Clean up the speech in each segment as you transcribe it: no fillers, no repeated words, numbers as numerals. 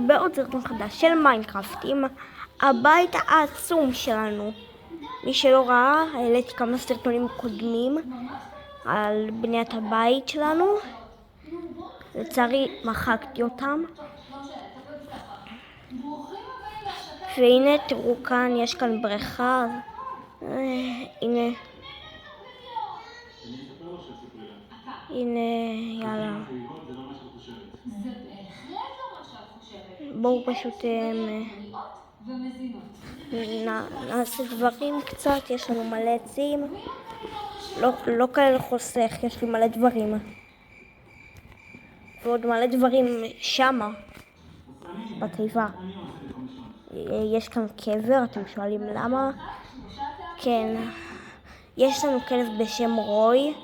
בעוד סרטון חדש של מיינקראפט עם הבית העצום שלנו. מי שלא ראה, העליתי כמה סרטונים קודמים על בניית הבית שלנו. לצערי מחקתי אותם. והנה תראו כאן, יש כאן בריכה. הנה. יאללה. בואו פשוט נעשה דברים קצת. יש לנו מלא עצים. לא כאלה חוסך, יש לי מלא דברים. ועוד מלא דברים שמה, בתיבה. יש כאן קבר, אתם שואלים למה? כן, יש לנו כלב בשם רוי,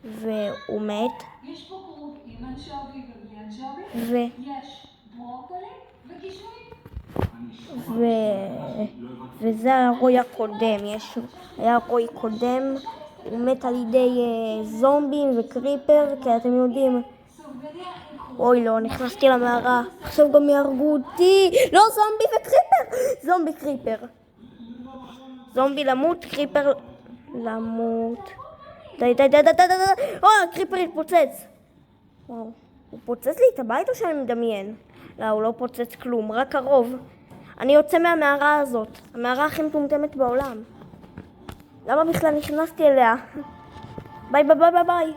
והוא מת. יש פה כרוב עם אנשובי ובלי אנשובי, יש ברוקולי וקישואים. וזה הרוי הקודם. היה רוי קודם, הוא מת על ידי זומבים וקריפר, כי אתם יודעים. אוי לא, נכנסתי למערה, עכשיו גם יהרגו אותי. לא, זומבי וקריפר, זומבי קריפר. זומבי למות, קריפר למות. די. הקריפר התפוצץ. וואו, הוא פוצץ לי את הבית או שאני מדמיין? לא, הוא לא פוצץ כלום, רק הרוב. אני יוצא מהמערה הזאת, המערה הכי מטומטמת בעולם. למה בכלל נכנסתי אליה? ביי.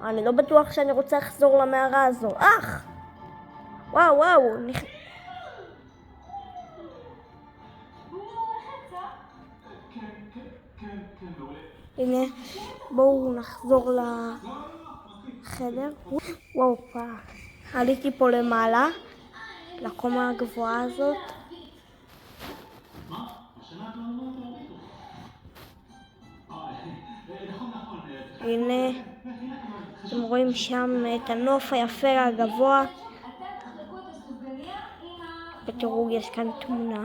אני לא בטוח שאני רוצה לחזור למערה הזו. וואו. הנה, בואו נחזור לחדר. וואו, עליתי פה למעלה, לקומה הגבוהה הזאת. הנה, אתם רואים שם את הנוף היפה הגבוה. ותראו, יש כאן תמונה.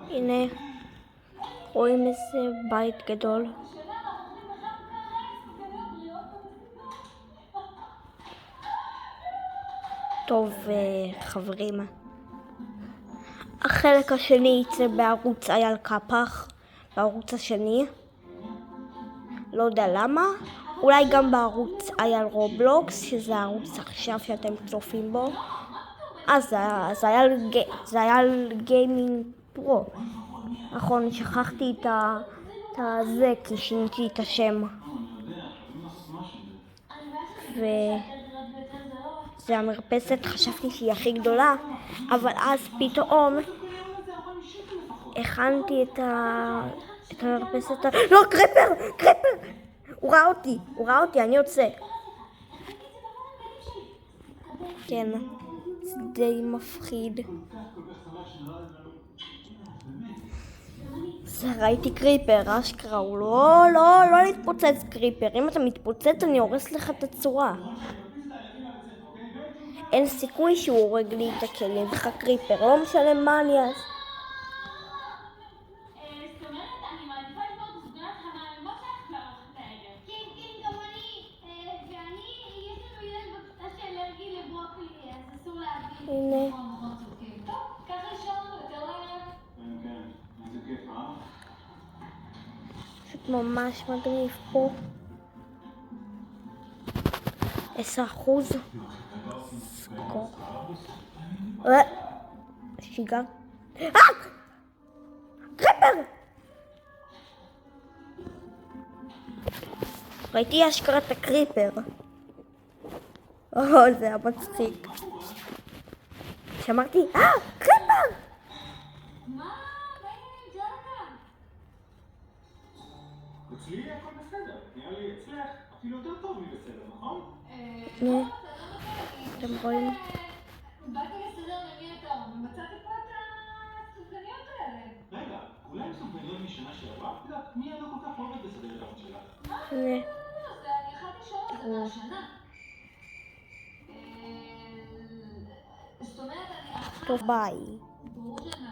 הנה, רואים איזה בית גדול. טוב, חברים, החלק השני יצא בערוץ אייל קפח, בערוץ השני. לא יודע למה. אולי גם בערוץ אייל רובלוקס, שזה הערוץ עכשיו שאתם צופים בו. זה היה על גיימינג פרו. נכון, שכחתי את זה כי שיניתי את השם. זה המרפסת, חשבתי שהיא הכי גדולה, אבל אז פתאום הכנתי את המרפסת. לא, קריפר! הוא ראה אותי, אני יוצא. כן, זה די מפחיד. ראיתי קריפר, אשכרה, הוא לא להתפוצץ קריפר. אם אתה מתפוצץ אני הורס לך את הצורה. אין סיכוי שהוא הורג לי את הכלים, זה קריפר, לא משנה מה אני אעשה. הנה. פשוט ממש מגניב פה. 10%. סקור. שיגע. קריפר! ראיתי אשכרה את הקריפר. זה היה מצחיק. שמרתי, קריפר! אצלי הכל בסדר, נראה לי אצלך אפילו יותר טוב מבסדר, נכון? אתם רואים? באתי לסדר למי אתה אומר, ומצאתי פה את הסופגניות האלה. רגע, אולי הם סופגניות משנה שעברה? את יודעת, מי לא כל כך אוהבת לסדר את האוכל שלך? לא, אני יכולתי לשאול אותך מהשנה. טוב, ביי. ברור שאני